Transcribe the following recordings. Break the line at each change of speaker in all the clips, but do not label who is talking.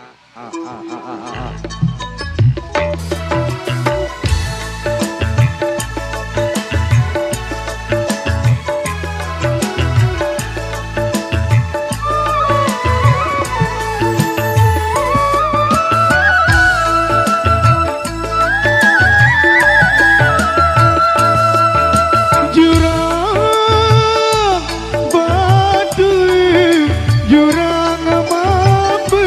Ah, ah, ah, ah, ah, ah.
Jurang Baduy, jurang Mabit.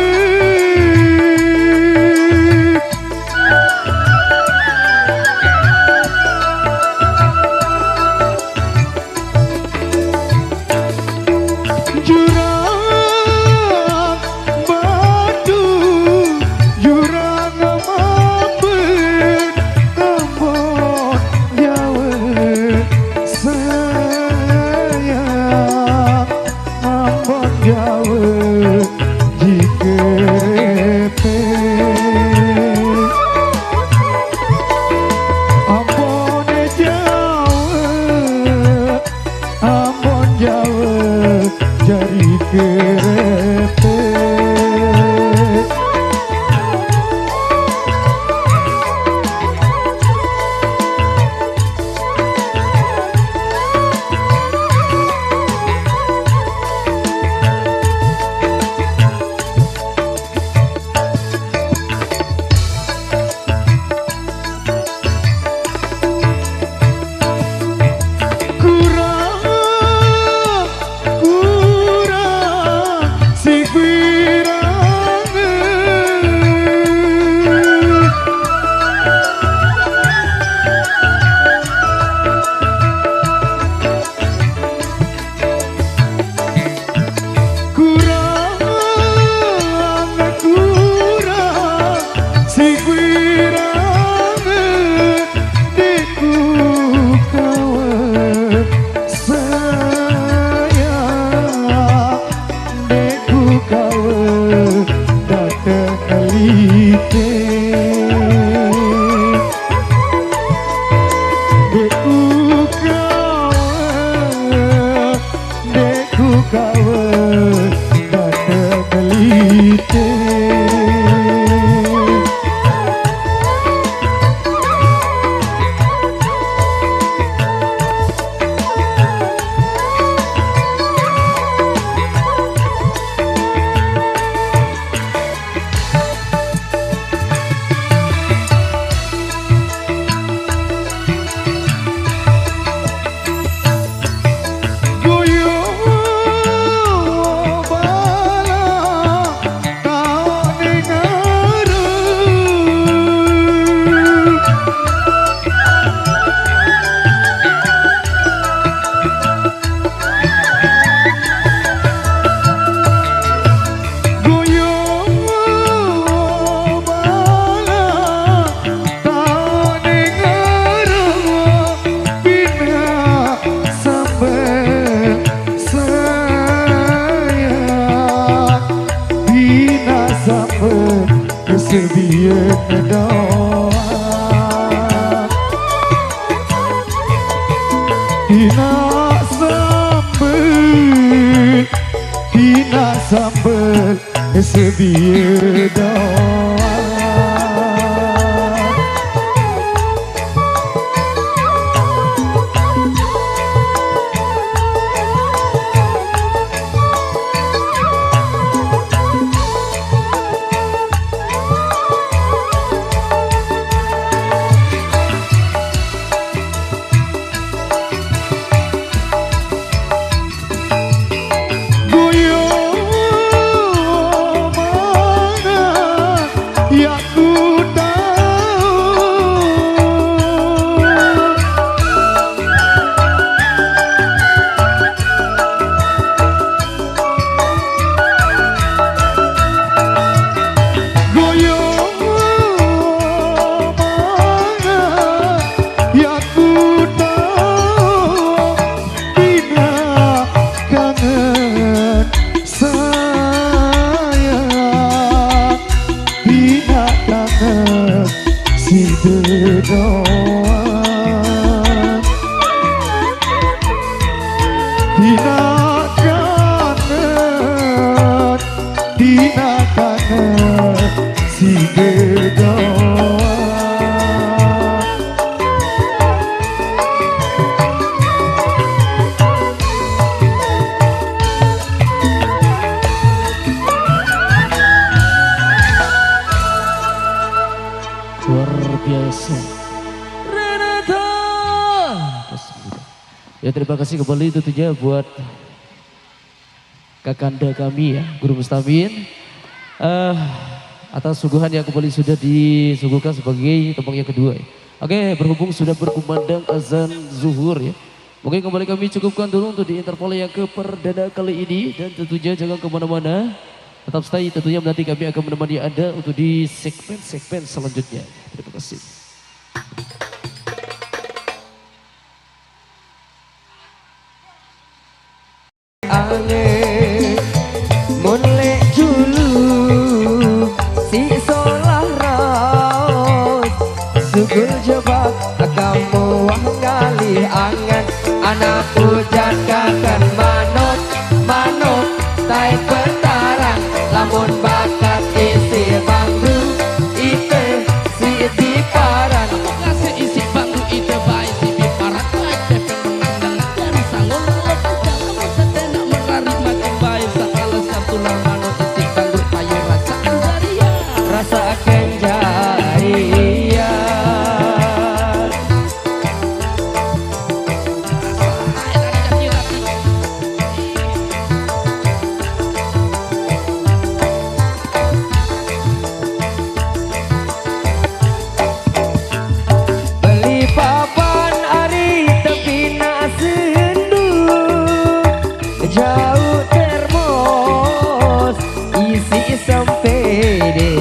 Jurang Baduy, jurang Mabit. Ambon Jawa sayang, Ambon Jawa jikerepe. Ambon Jawa, Ambon Jawa jari kerepe. Sedia doa Dina sambel sedia doa. Dina kangen gedoa.
Luar biasa. Renata. Ya terima kasih kembali tentunya buat kakanda kami ya, Guru Mustamin. Atas suguhan yang kembali sudah disuguhkan sebagai tembang yang kedua ya. Oke, berhubung sudah berkumandang azan zuhur ya. Mungkin kembali kami cukupkan dulu untuk di interval yang ke perdana kali ini. Dan tentunya jangan kemana-mana. Tetap stay tentunya nanti kami akan menemani Anda untuk di segmen-segmen selanjutnya. Terima kasih.
Angin mulai dulu si solah raut sugul jebak kamu wah ngali angan anak hujan kakan manut manut tai petaran lamun bakat isi bangdu ite si diparan
kasih isi bangku ide baik si biparan baik tepeng menang dengan jari sanggul lepas jangan setena merari makin baik sakala sartulang mano isi bangku payu rasa anjaria
rasa kenjaria beli papan ari tepi nak sendu jauh termos isi sempede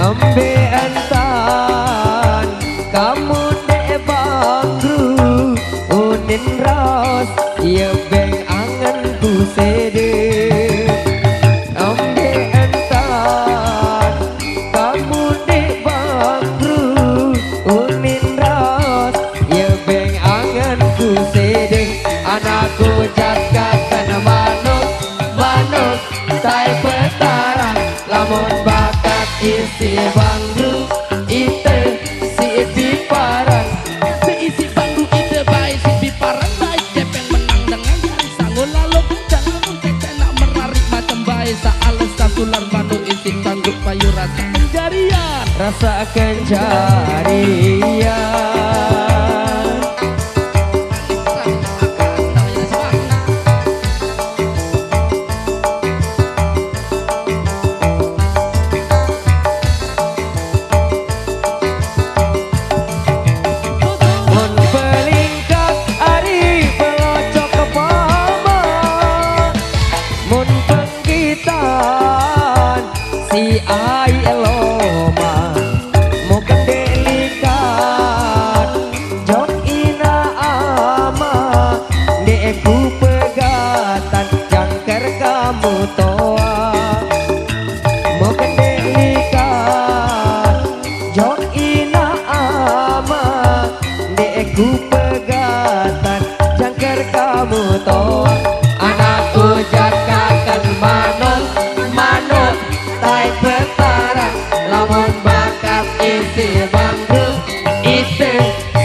ambe antan kamu dek bangru unin ras ya beng angan ku sede ambe antan kamu dek bangru unin ras ya beng angan ku sede anakku jatkakan manut manut tai petaran lamun bakat isi bangru ite si piparan
seisi bangku ide baik si biparan baik tepeng menang dengan jari sanggul lalu jangan setena merari macam baik saales sartulang mano isi bangku payu rasa anjarian
rasa kenjarian mun pelingkak ari pelocok kepama mun penggitan si ai eloma mau kendelikan jok ina ama deku pegatan jangker kamu toa mau kendelikan jok ina ama deku pegatan jangker kamu toa anakku jatkakan manut manut tai petaran lamun bakat isi bangku ite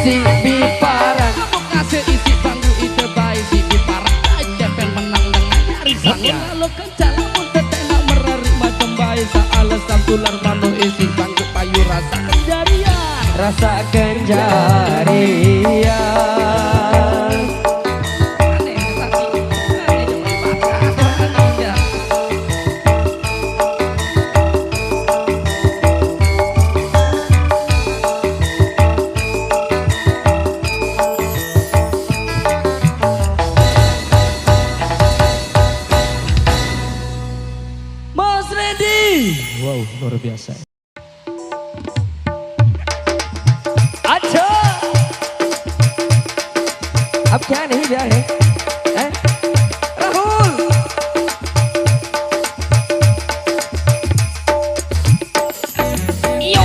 si biparan
kamu kasih isi bangku ide baik si biparan baik tepeng menang dengan jari sanggul lalu kencang lamun setena merari macam baik saales sartulang mano isi bangku payu rasa anjarian
rasa kenjarian
aneh tetapi aneh cuma bakat aja.
Mas Randy. Wow, luar biasa.
अच्छा अब क्या नहीं ब्याह है हैं? Rahul
Iyo.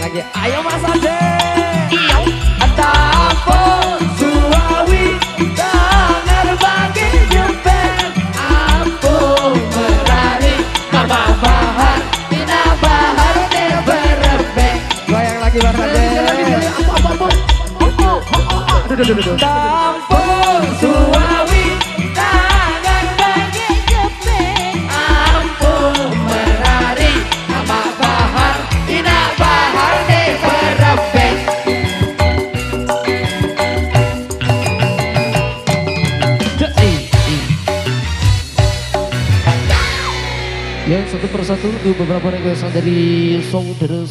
lagi. Ayo Mas Ade.
Iyo.
Tampon suawi tangan bagi jepet.
Ampun berari Mama bahar Tina bahar de berebek.
Goyang lagi Mas Ade. Tampon suawi tangan bagi jepet.
Ampun berari Mama bahar Tina bahar de berebek.
Ya, satu persatu untuk beberapa requestan dari saudara.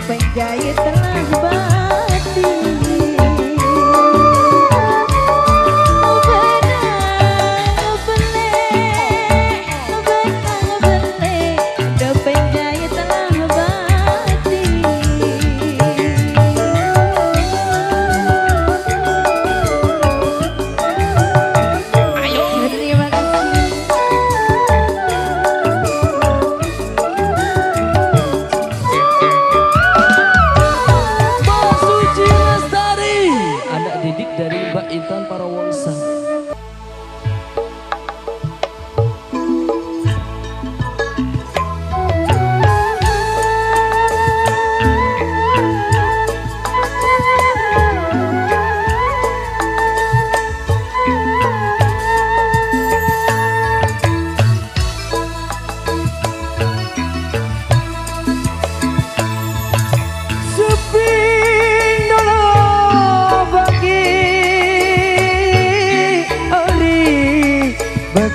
Penjahit telah bati
Intan Parawangsa.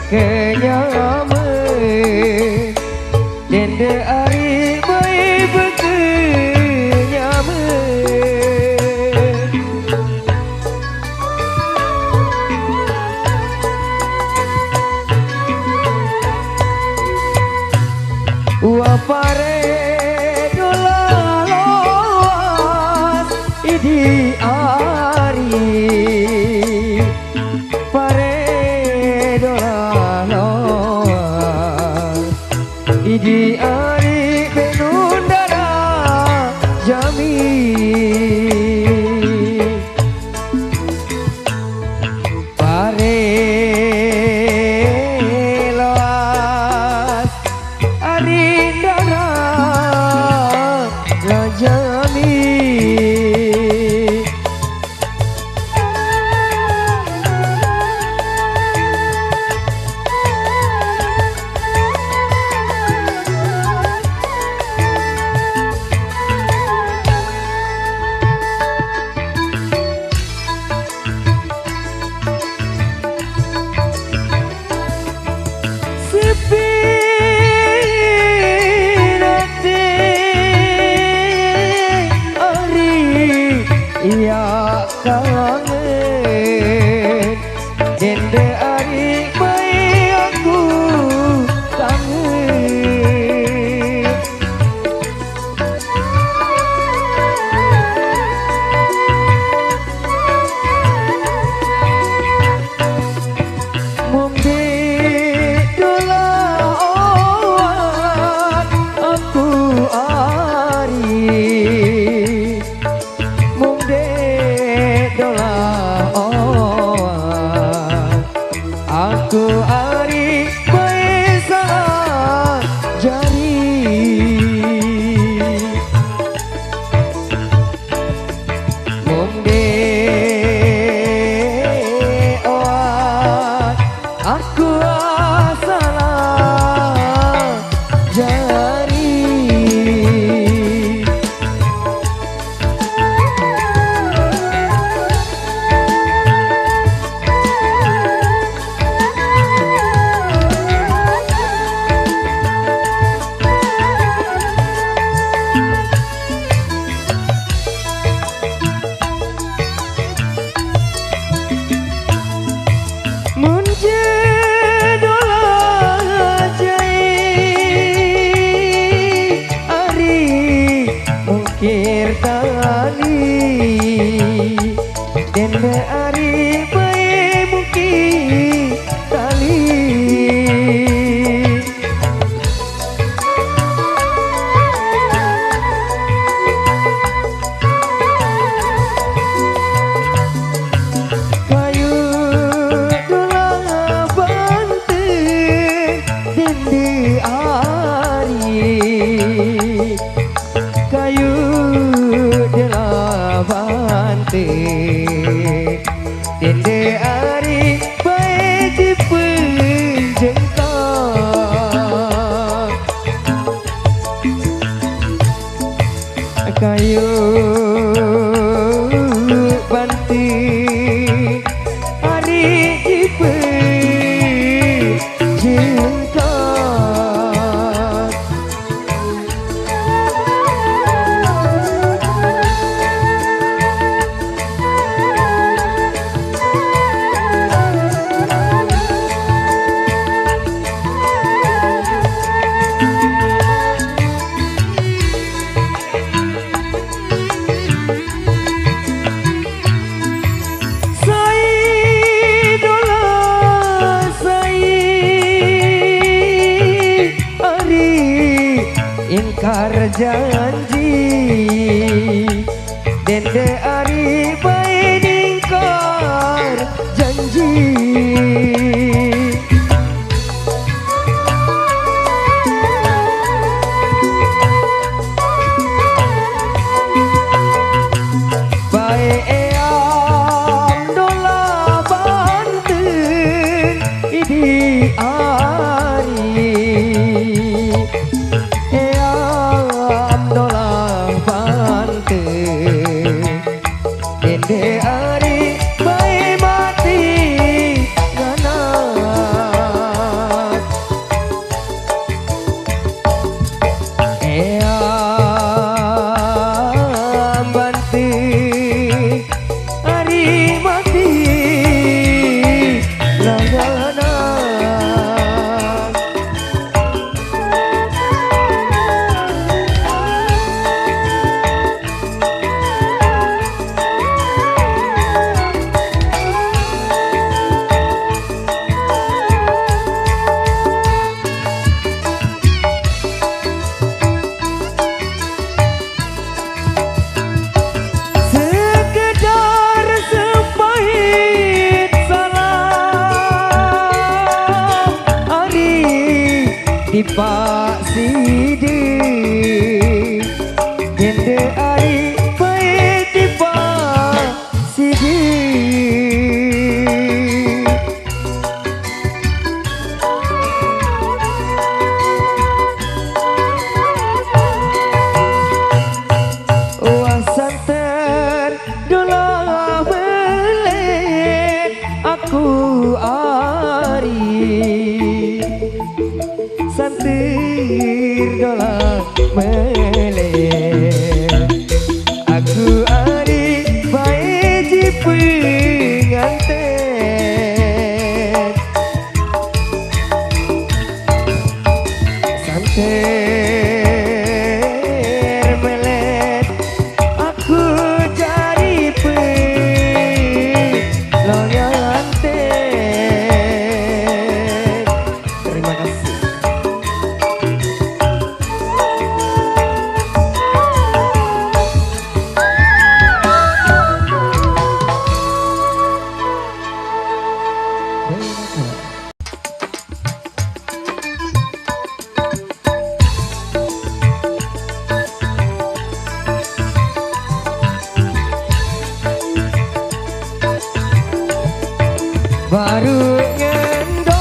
Kenyaman dende ari bayi bekenyaman wapare dolalos idi ari di ari penundara jami pare loas ari dara la jami ya kangen dende ari bayi aku kangen mungkin dolan aku ari aku tali dende ari bae muki tali kayu dolang bante dende ari kayu delabante dende ari bae dipenjengkak kayu banti ari dipenjengkak ingkar janji dende ari bae ingkar janji bae eam dola banten idi ari dende ari bae mati ganat eam banti ari mati ganat di Pak Sidi dende ari bae di Pak Sidi wah santer dola belet aku ari santir dola meleh aku ari bae dipenganten santir melet aku jadi penganten. Terima kasih. Baru ngendong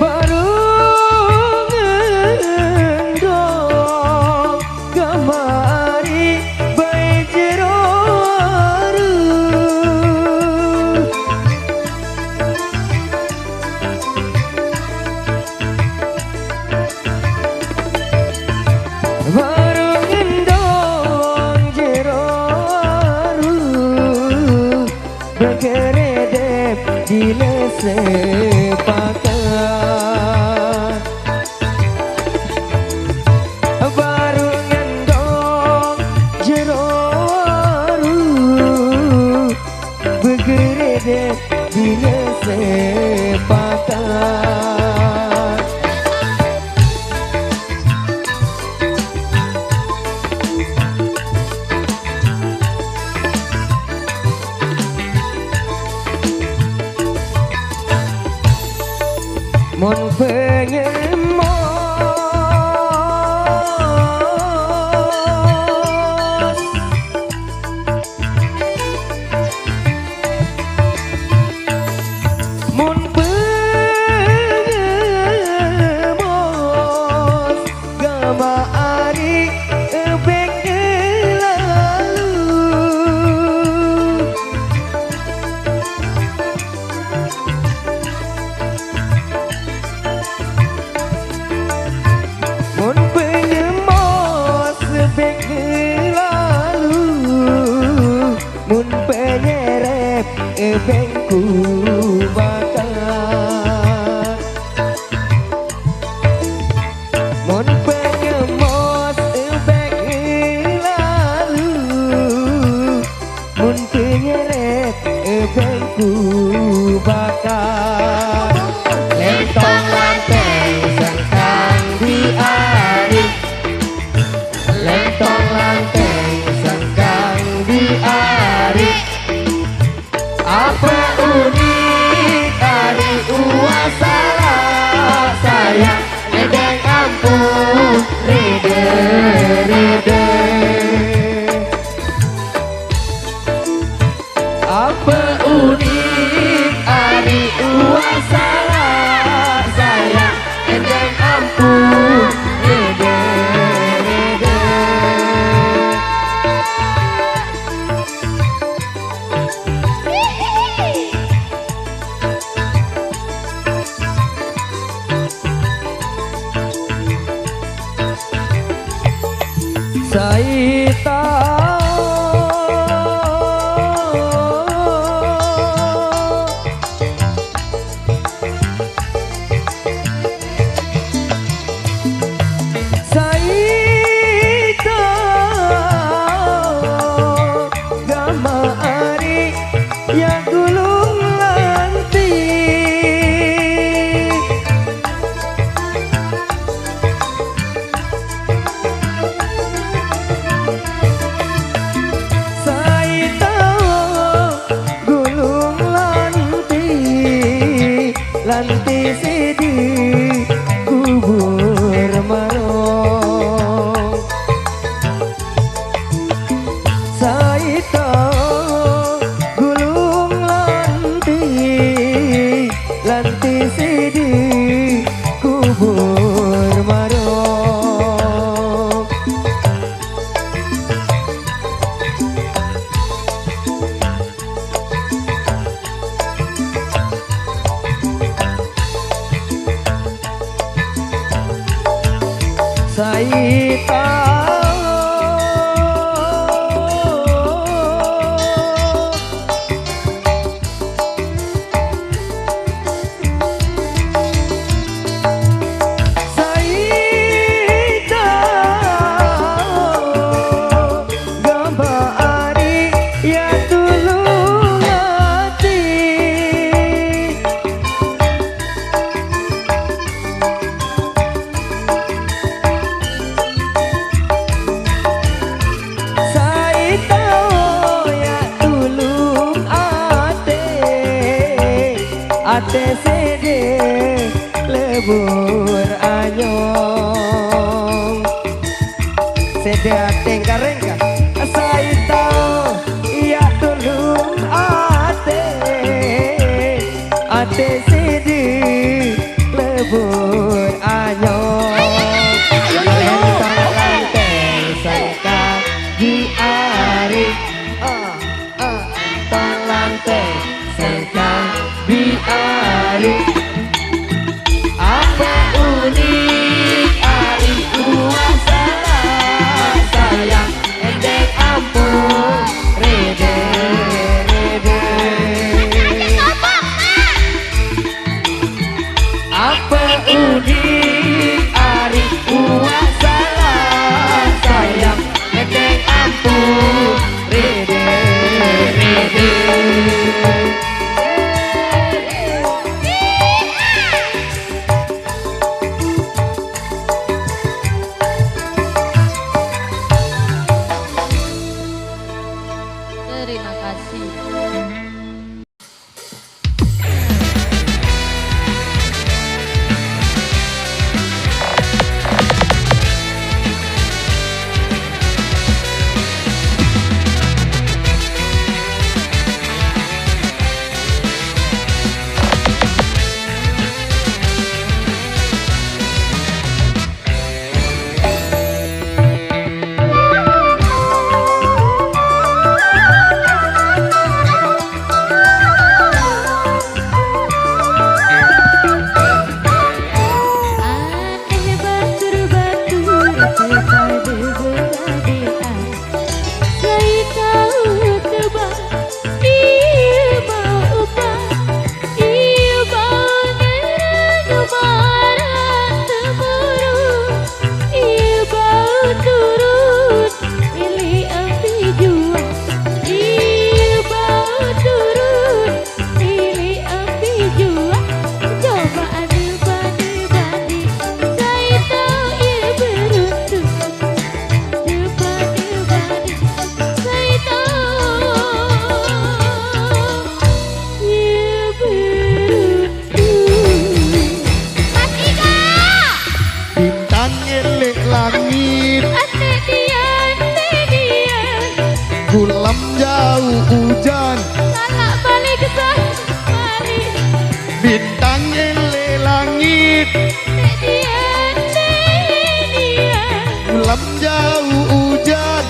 baru ngendong kamari bae jero bila sepakat baru ngendong jeroru bergeredek bila sepakat mon penyemos mon penyemos gama ari ebek lalu mon penyemos sebek lalu mun penyerep ebengku bakar mon penyemos sebek lalu mun penyerep ebengku bakar lentong lantai sangkang diarik lentong lantai sangkang diarik apa unik hari uasala sayang nedeng ampun rede rede apa unik hari uasala sayang nedeng ampun rede rede saya gama ari yang gulung lanti gulung lanti sedih kubur marong saita gulung lanti sedih kubur marong saita gamba ari ya tulung hati ate sede lebur anyong sede ate karengka saita iya tulung ate sede lebur anyong lentang lantai sangka di ari tong lantai sangka biari apa unik ari kuasa sayang endek ampun rede rede
bintang ele langit, malam jauh hujan,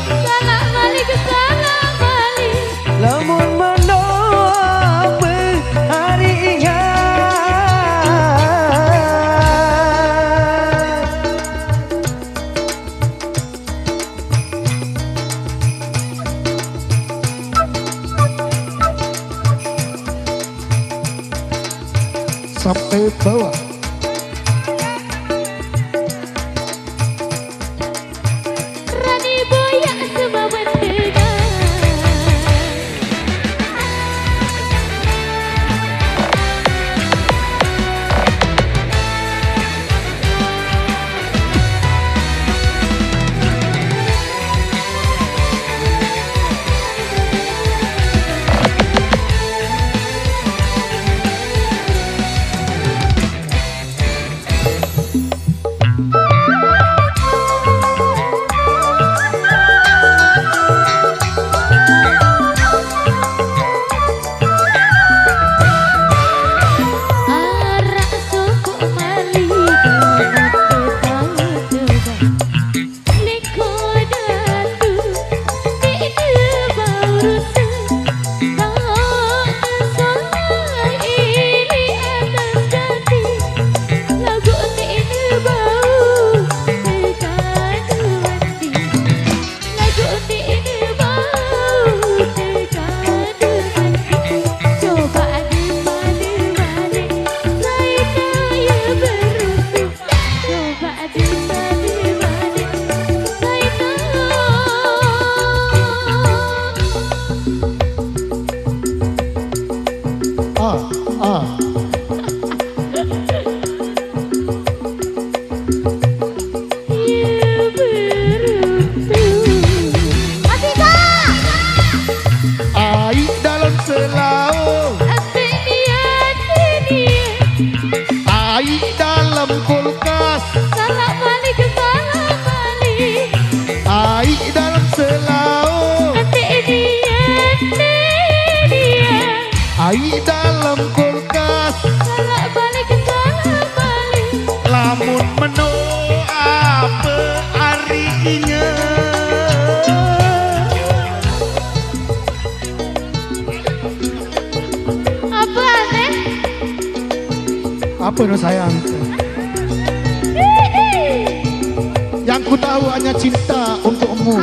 Lamun mendoa hari ingat.
sampai bawah.
Rani boyak semua mendengar. Arak suku mali ketang tebak. Liko datu bina baurusan. Tak soal ini atas jati. Lagu ini bau tekadu hati. Lagu ini bau tekadu hati. Coba di mana-mana saya kaya beruntung. Coba di mana-mana saya
Air dalam selau, air dalam kulkas, air dalam selau, air dalam kulkas. Lamun meno apa harinya? Apa no sayang? Yang ku tahu hanya cinta untukmu.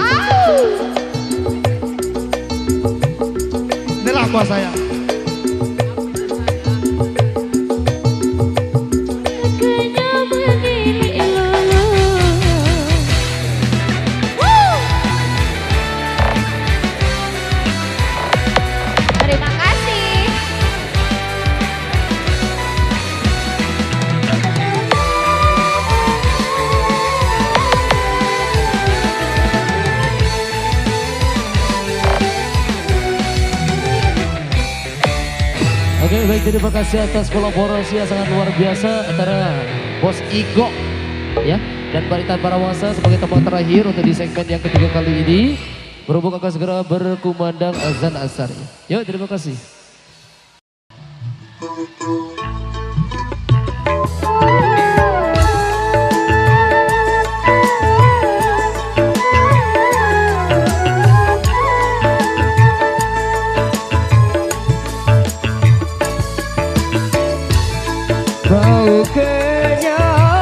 Inilah gua sayang.
Terima kasih.
Oke, baik, terima kasih atas kolaborasi yang sangat luar biasa antara Bos Igo ya dan Baritan Parawangsa sebagai tempat terakhir untuk di segmen yang ketiga kali ini. Berhubung akan segera berkumandang azan asar. Yuk, terima kasih.
Bau kenyaman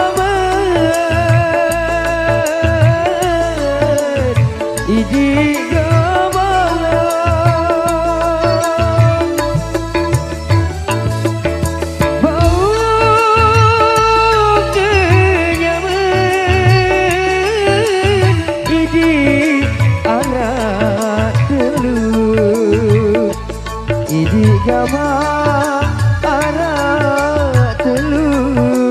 idi gamalan. Bau kenyaman idi anak telu. Idi gamalan anak telu.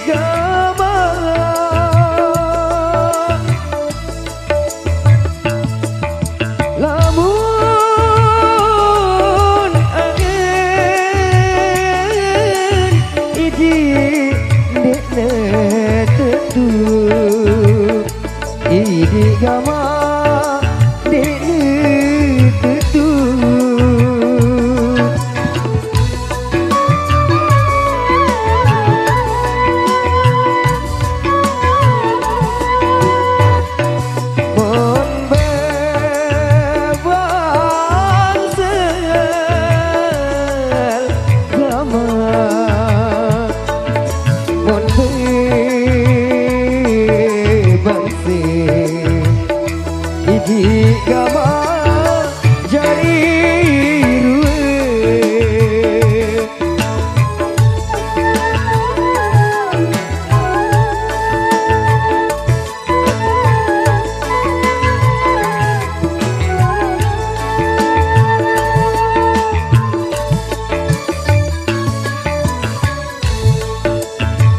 gama lamun angin idi dekne tetu idi gama dekne tetu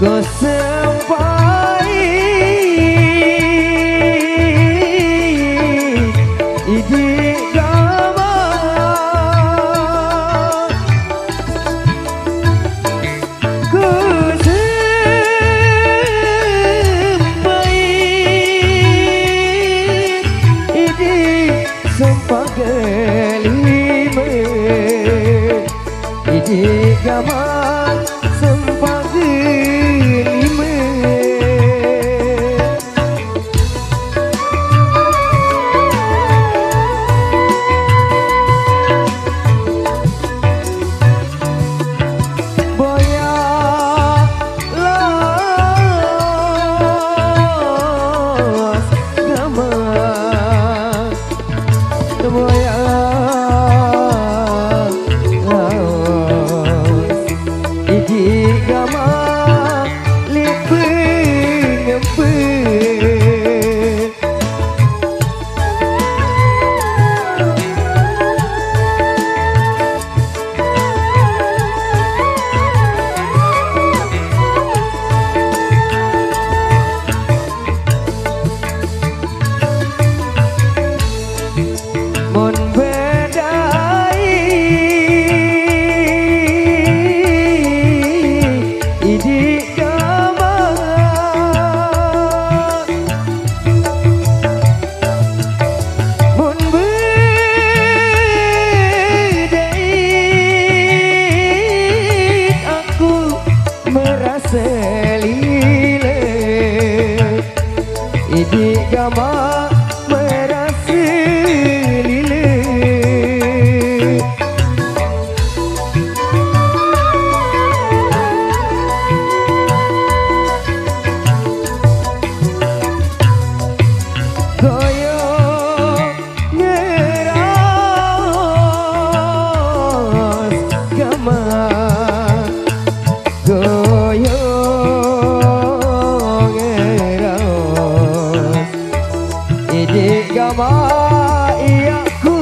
kau sampai di gama kau sampai di sempat kelima di gama sempat di gama merasa lile goyang ngeras gama gama iaku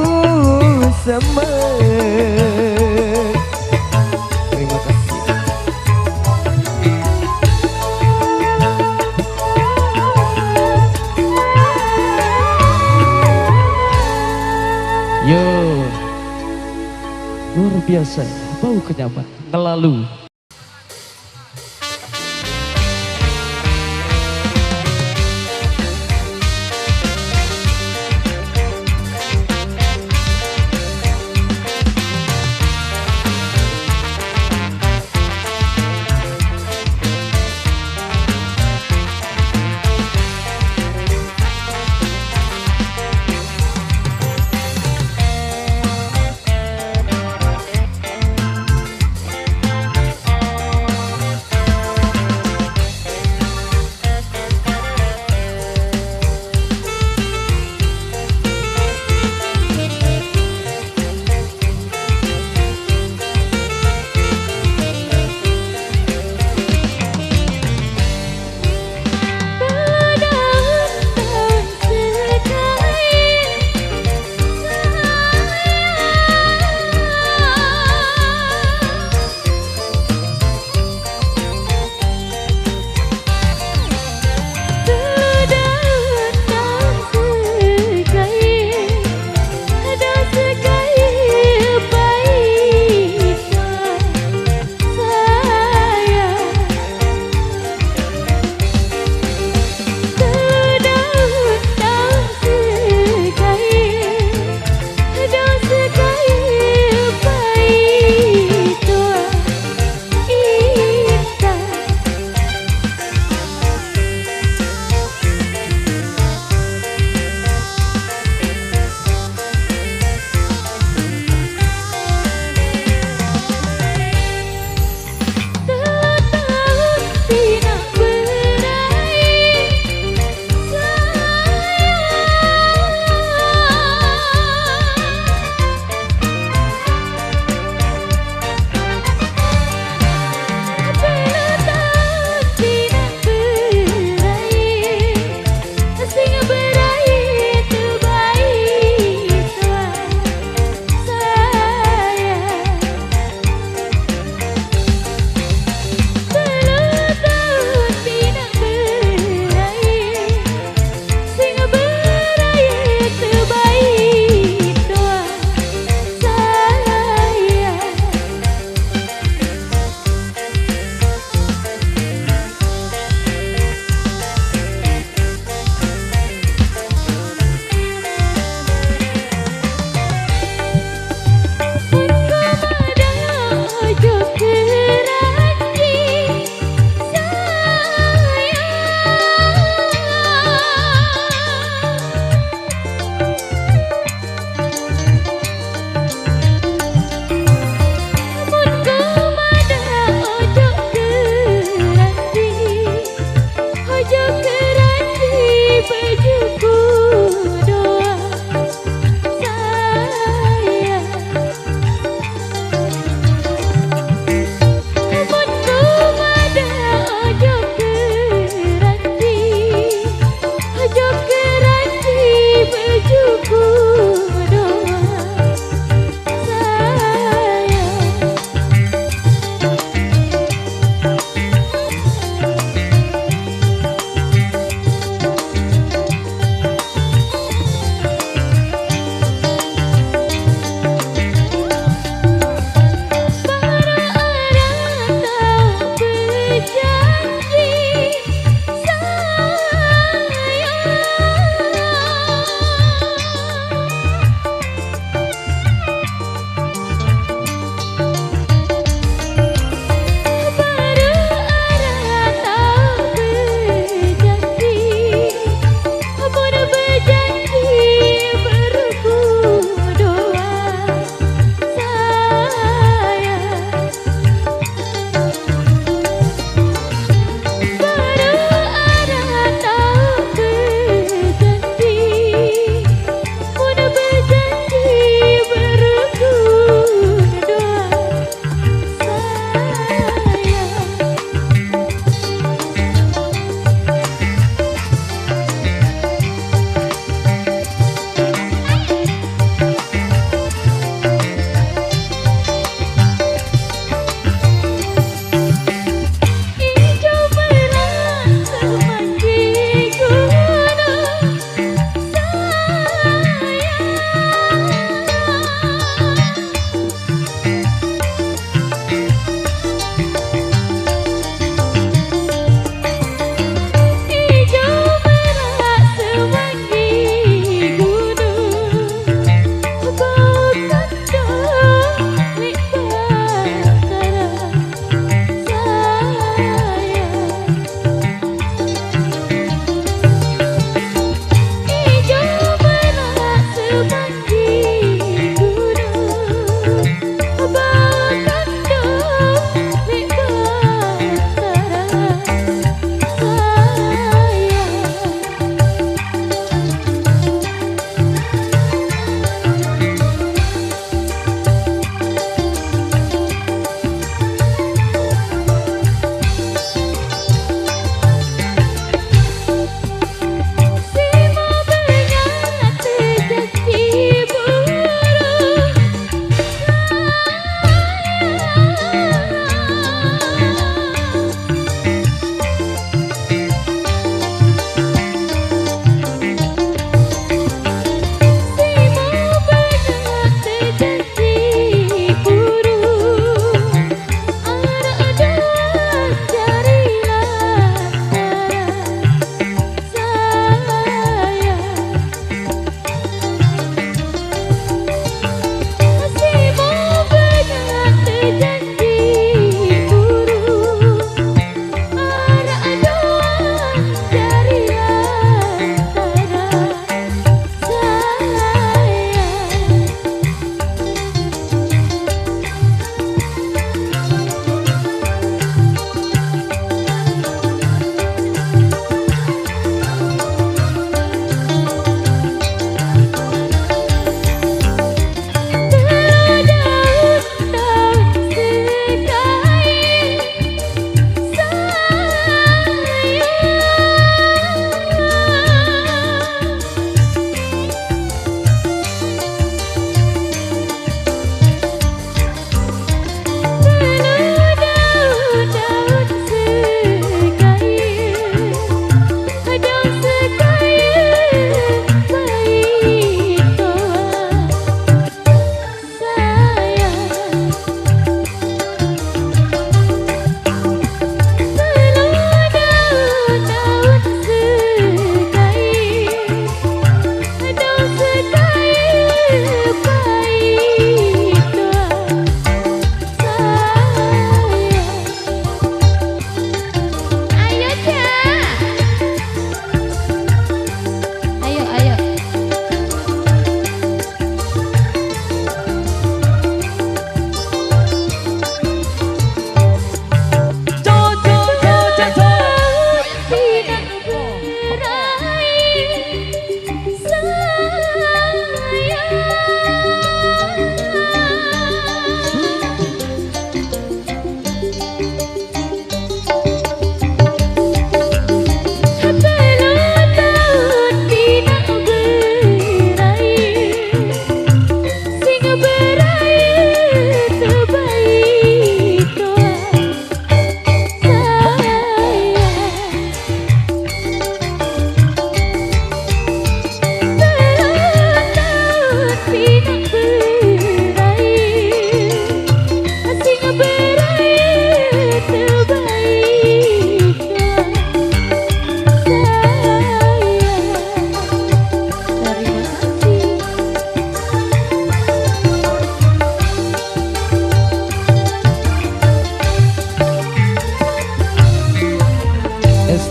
semen. Terima kasih.
Yo, luar biasa ya, bau kenyaman ngelalu.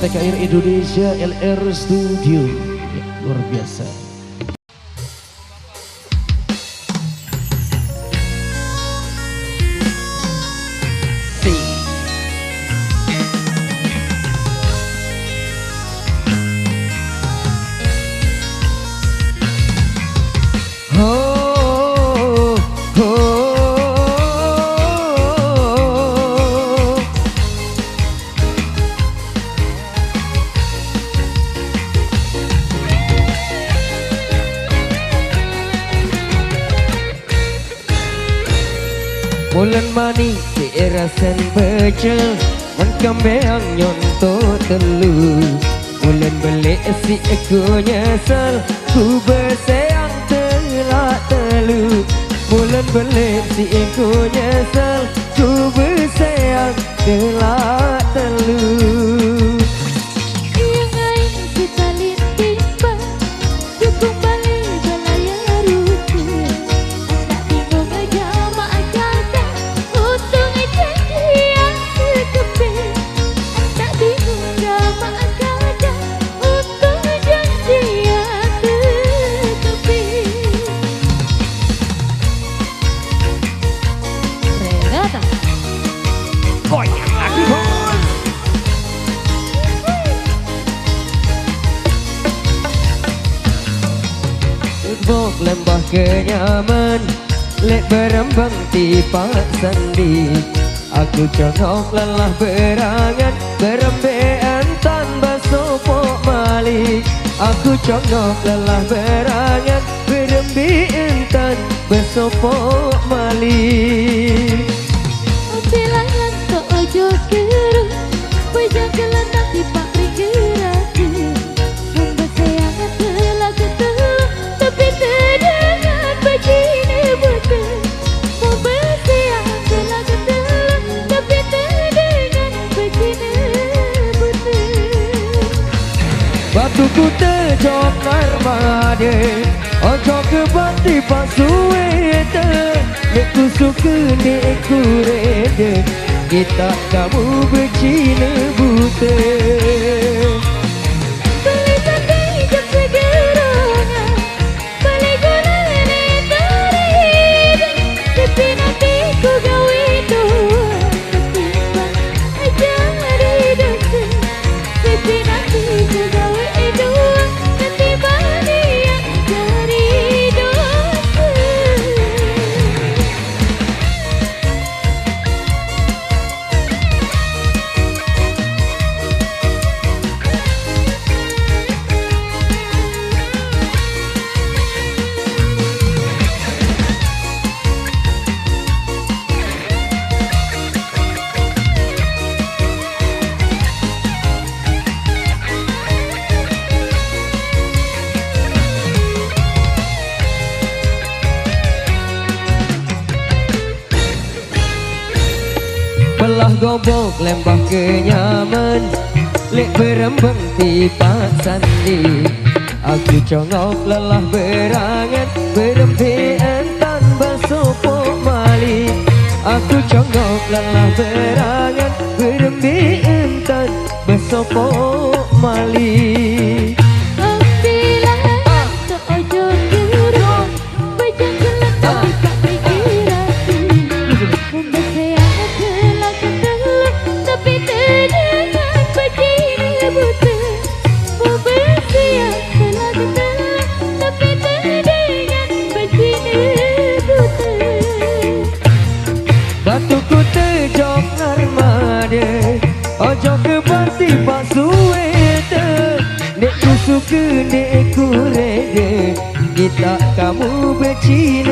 TKR Indonesia LR Studio. Ya, luar biasa.
Bulan mani rasen becel Menkambang nyontok telu Bulan belik si aku nyesal Ku bersayang telak telu Bulan belik si aku nyesal Ku bersayang telak telu. Lembah kenyaman lek berembang tipak sandi aku congok lelah berangan berembean tanpa sopok mali aku congok lelah berangan berembean tanpa sopok mali
Bilangan kok ojo keru Bejang keletak di pakri gerati Membesayangan telah ketelu Tapi terdengar bajine butuh Membesayangan telah ketelu Tapi terdengar bajine butuh
batuku tejok narmade ojo ke bati pasuwe te nek kusuke nek kurede kita kamu becine bute
Beli sampai jam segerongan Beli gulane tarik Tapi nanti ku gawe doang Ketimbang aja di dosa Tapi nanti ku gawe doang Ketimbang dia cari dosa
belah gobok lembah kenyaman lek berembang tipak sandi aku congok lelah berangan berempean tanpa sopok mali aku congok lelah berangan berempean tanpa sopok mali batuku tejok narmade ojo ke bati pasuwe te nek kusuke nek kurede kita kamu becine